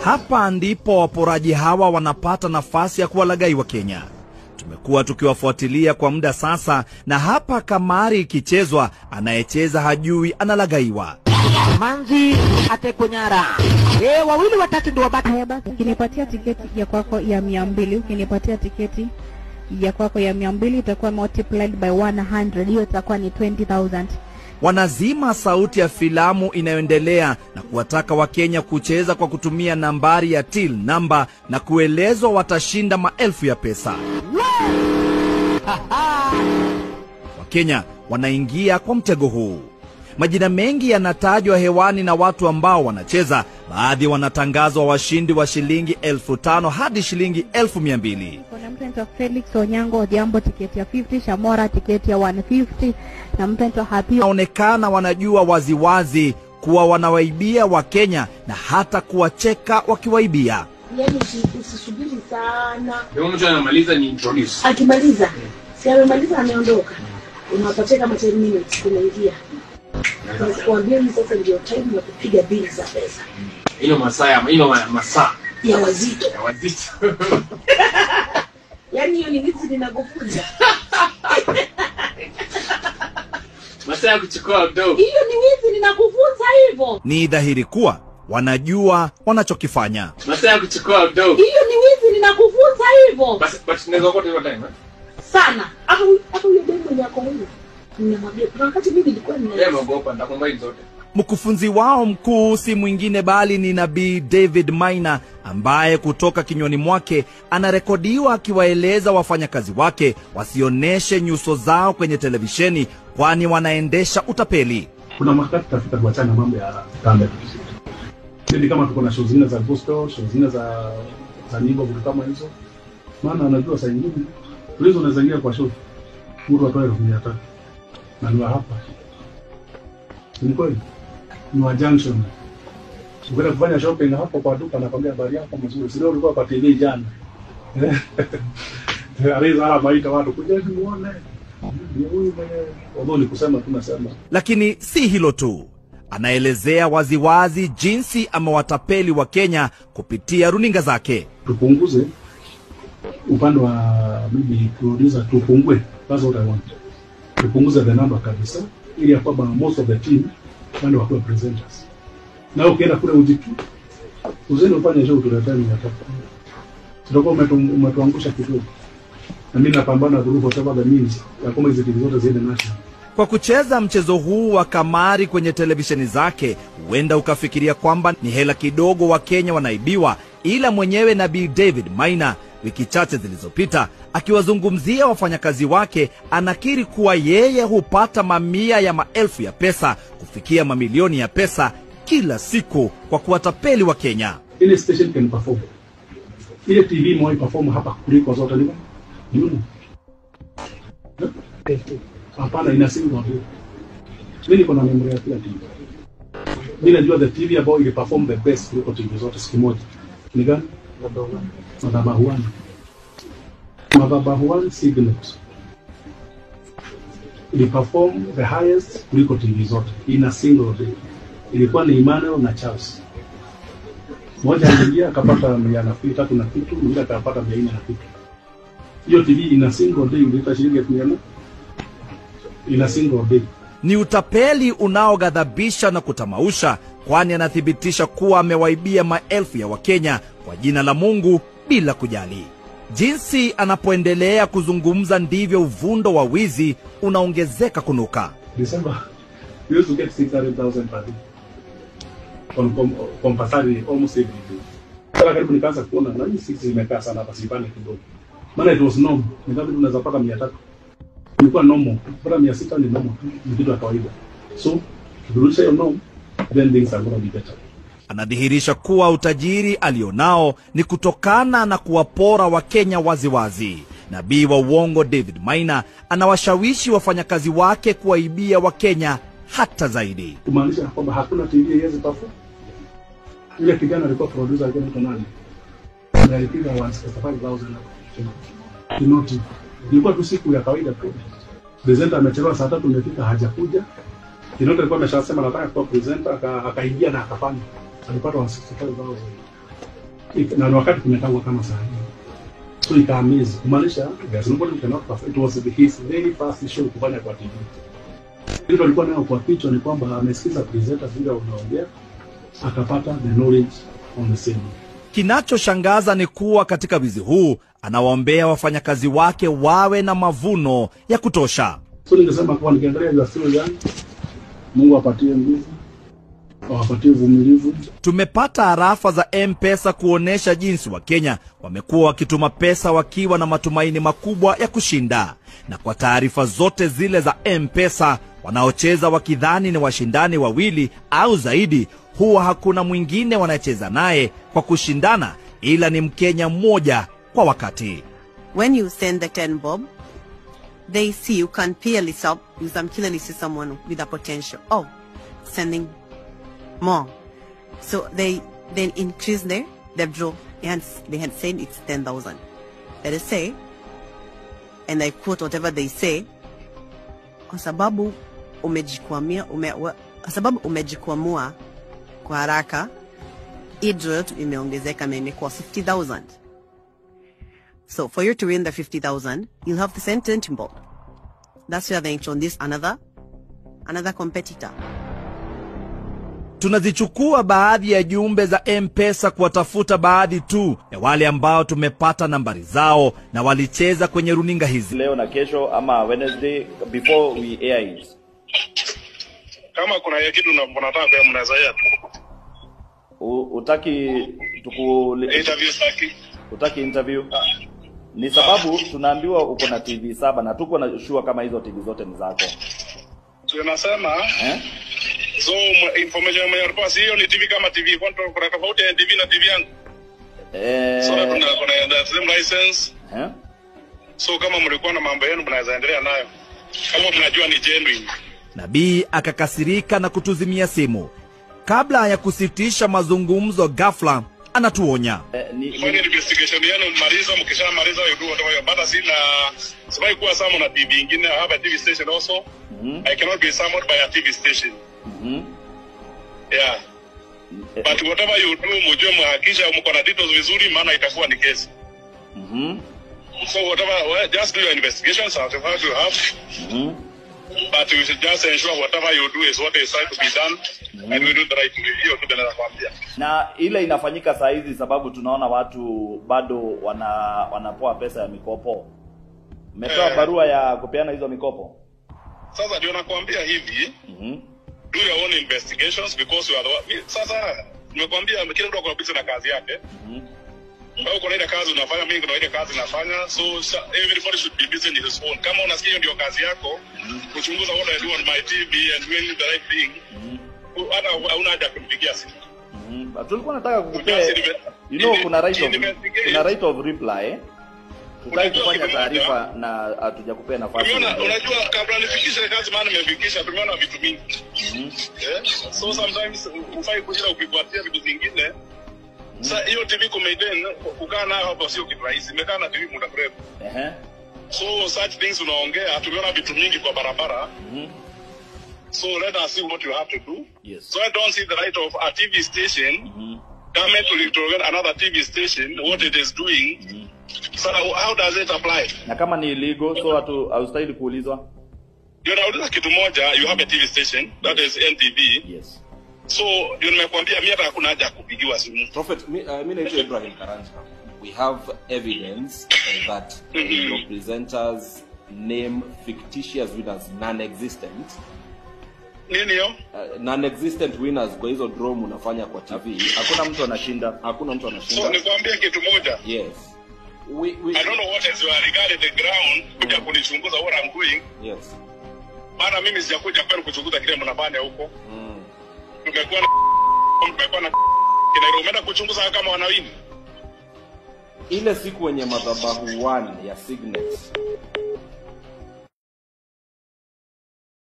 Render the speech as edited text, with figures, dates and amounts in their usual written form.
Hapa ndipo waporaji hawa wanapata nafasi ya kuwalaghai wa Kenya. Tumekuwa tukiwafuatilia kwa muda sasa, na hapa kamari ikichezwa, anayecheza hajui analaghaiwa. Manzi atekwe nyara. Wawili watatu ndio wabaki. Haya basi, ukinipatia tiketi ya kwako ya 200, ukinipatia tiketi ya kwako ya 200 itakuwa multiplied by 100, hiyo itakuwa ni 20,000. Wanazima sauti ya filamu inayoendelea na kuwataka Wakenya kucheza kwa kutumia nambari ya till number na kuelezwa watashinda maelfu ya pesa. Wakenya wanaingia kwa mtego huu. Majina mengi yanatajwa hewani na watu ambao wanacheza. Baadhi wanatangazwa washindi wa shilingi 5,000 hadi shilingi 2,200. Kuna mtu Felix Onyango Odhiambo tiketi ya 50, Shamora tiketi ya 150 na mtu Happy. Inaonekana wanajua waziwazi kuwa wanawaibia Wakenya na hata kuwacheka wakiwaibia. Yaani usisubiri sana. Ndio mtu anamaliza ni introduce. Akimaliza, si amemaliza ameondoka. Unapatia kama 10 minutes kuingia. Kwa bill sasa ndio time ya kupiga bill za pesa. Ino masaa Ya wazito. ya wazito. Yaani hiyo ni wizi ninakufunza. Masaa ya kuchukua mdogo. Hiyo ni wizi ninakufunza hivyo. Ni dhahiri kuwa wanajua wanachokifanya. Masaa ya kuchukua mdogo. Hiyo ni wizi ninakufunza hivyo. But tunaweza kwa hiyo time. Sana. Hapo huyo demo yako huyo. Ninamwambia kuna wakati mimi nilikuwa ninaogopa ndakomba hizo zote. Mkufunzi wao mkuu si mwingine bali ni Nabii David Maina, ambaye kutoka kinywani mwake anarekodiwa akiwaeleza wafanyakazi wake wasioneshe nyuso zao kwenye televisheni, kwani wanaendesha utapeli. Kuna wakati tafika kuachana mambo ya kamera. Sisi kama tuko na show zingine za gospel, show zingine za nyimbo vitu kama hizo. Maana anajua saa nyingine tulizo unazangia kwa show. Mtu atoe 100,000. Na ni hapa. Ni kweli. Ni wa junction. Ukenda kufanya shopping hapo kwa duka na kwambia habari yako mzuri. Sio ulikuwa kwa TV jana. Aliza ala maita watu kuja muone. Ni huyu mwenye ni kusema tunasema. Lakini si hilo tu. Anaelezea waziwazi jinsi amewatapeli wa Kenya kupitia runinga zake. Tupunguze upande wa mimi producer, tupungue. That's what I want. Tupunguze the number kabisa ili ya kwamba most of the team wale wakuwa presenters. Na ukienda kule ujitu uzeni ufanye show tuleteni hapa. Tutakuwa umetuangusha kidogo. Na mimi napambana through whatever the means ya kama hizo timu zote ziende national. Kwa kucheza mchezo huu wa kamari kwenye televisheni zake, huenda ukafikiria kwamba ni hela kidogo wa Kenya wanaibiwa, ila mwenyewe Nabii David Maina wiki chache zilizopita akiwazungumzia wafanyakazi wake anakiri kuwa yeye hupata mamia ya maelfu ya pesa kufikia mamilioni ya pesa kila siku kwa kuwatapeli wa Kenya. Ile station can perform. Ile TV moi perform hapa kuliko zote ni nini? Hapana, ina single tu. Mimi niko na memory ya kila TV. Mimi najua the TV about ile perform the best kuliko TV zote siku moja. Ni gani? Madhabahuan Signet. Ili perform the highest kuliko TV zote in a single day. Ilikuwa ni Emmanuel na Charles. Mmoja aliingia akapata 300 na kitu, mwingine akapata 400 na kitu. Hiyo TV in a single day ilipata shilingi 100 in a single day. Ni utapeli unaoghadhabisha na kutamausha, kwani anathibitisha kuwa amewaibia maelfu ya Wakenya kwa jina la Mungu bila kujali. Jinsi anapoendelea kuzungumza ndivyo uvundo wa wizi unaongezeka kunuka. December, we used to get 600,000 per day. On compulsory almost every day. Sasa karibu nikaanza kuona na hii 6 imekaa sana hapa sipande kidogo. Maana it was normal. Nikawa tunaweza pata 300. Ilikuwa normal. Pata 600 ni normal. Ni kitu cha kawaida. So, turudisha hiyo norm, then things are going to be better. Anadhihirisha kuwa utajiri alionao ni kutokana na kuwapora Wakenya waziwazi. Nabii wa uongo David Maina anawashawishi wafanyakazi wake kuwaibia Wakenya hata zaidi. Kumaanisha kwamba hakuna TV yezi perform. Yule kijana alikuwa producer alikuwa mtu nani? Alipiga 165,000 kinoti. Ilikuwa tu siku ya kawaida tu. Presenter amechelewa saa 3 imefika hajakuja. Kinoti alikuwa ameshasema nataka kuwa presenter akaingia na akafanya. Alipata 165,000. na wakati kumetangwa kama saa hii. So ikaamizi kumaanisha there's nobody cannot perfect. It was his very first show kufanya kwa TV. Hilo alikuwa nayo kwa picha ni kwamba amesikiza presenters vile wanaongea akapata the knowledge on the same. Kinachoshangaza ni kuwa katika wizi huu anawaombea wafanyakazi wake wawe na mavuno ya kutosha. So ningesema kwa nikiangalia hiyo story yangu, Mungu apatie nguvu, awapatie uvumilivu. Tumepata arafa za M-Pesa kuonesha jinsi Wakenya wamekuwa wakituma pesa wakiwa na matumaini makubwa ya kushinda. Na kwa taarifa zote zile za M-Pesa, wanaocheza wakidhani ni washindani wawili au zaidi, huwa hakuna mwingine wanacheza naye kwa kushindana ila ni Mkenya mmoja kwa wakati. When you send the 10 bob, they see you can clearly see someone with a potential of sending more. So they then increase the draw. They had said it's 10,000. Let us say, and I quote whatever they say, kwa sababu umejikwamua kwa haraka, draw imeongezeka na imekuwa 50,000. So for you to win the 50,000, you'll have to send 20 bob. That's where they on this another competitor. Tunazichukua baadhi ya jumbe za M-Pesa kuwatafuta baadhi tu ya wale ambao tumepata nambari zao na walicheza kwenye runinga hizi leo na kesho ama Wednesday before we air it. Kama kuna kitu unataka kwa mnaweza utaki interview saki. Utaki interview? Ni sababu tunaambiwa uko na TV 7 na tuko na sure kama hizo TV zote ni zako. Tunasema so information mwenye hiyo ni TV kama TV control kuna tofauti ya TV na TV yangu. So kuna the same license. So kama mlikuwa na mambo yenu mnaweza endelea nayo. Kama mnajua ni genuine. Nabii akakasirika na kutuzimia simu. Kabla ya kusitisha mazungumzo ghafla anatuonya. Fanya investigation yenu maliza, mkishamaliza you do whatever. Bada sina sibai kuwa summon na TV nyingine. I have a TV station also. I cannot be summoned by a TV station. Yeah. But whatever you do, mjue mhakisha mko na details vizuri maana itakuwa ni kesi. So whatever, just do your investigations as far as you have. But you should just ensure whatever you do is what is trying to be done. And we do the right way. Hiyo tu tunaweza kuambia. Na ile inafanyika saa hizi sababu tunaona watu bado wanapoa pesa ya mikopo. Mmetoa barua ya kupeana hizo mikopo? Sasa ndio nakwambia hivi. Do your own investigations because you are the sasa nimekwambia kila mtu akona na kazi yake. Wewe uko na ile kazi unafanya, mimi kuna ile kazi nafanya, so everybody should be busy in his own. Kama unasikia hiyo ndio kazi yako, kuchunguza what I do on my TV and doing the right thing. Hata hauna haja kumpigia simu. Tulikuwa nataka kukupea, you know, kuna right of reply. Tutaki kufanya taarifa na hatujakupea nafasi. Unajua kabla nifikishe kazi maana nimefikisha, tumeona vitu mingi. So sometimes ufai kujira ukifuatia vitu vingine. Sasa hiyo TV comedian kukaa nayo hapo sio kitu rahisi. Nimekaa na TV muda mrefu. So such things unaongea, tumeona vitu mingi kwa barabara. So let us see what you have to do. Yes. So I don't see the right of a TV station government to another TV station what it is doing. So how does it apply? Na kama ni illegal, so haustahili kuulizwa. Unauliza kitu moja, you have a TV station, that is NTV. Yes. So nimekuambia mimi hata hakuna haja kupigiwa simu. Prophet, mimi naitwa Ibrahim Karanja. We have evidence that your presenters name fictitious winners non-existent. Nini hiyo? Non-existent winners kwa hizo draw unafanya kwa TV. Hakuna mtu anashinda. Hakuna mtu anashinda. So nikwambia kitu moja. Yes. I don't know what is regarding the ground kuja kunichunguza what I'm doing. Yes. Maana mimi sijakuja kwenu kuchunguza kile mnafanya huko. Tumekuwa na inaenda kuchunguza kama wanawini. Ile siku wenye madhabahu 1 ya Signet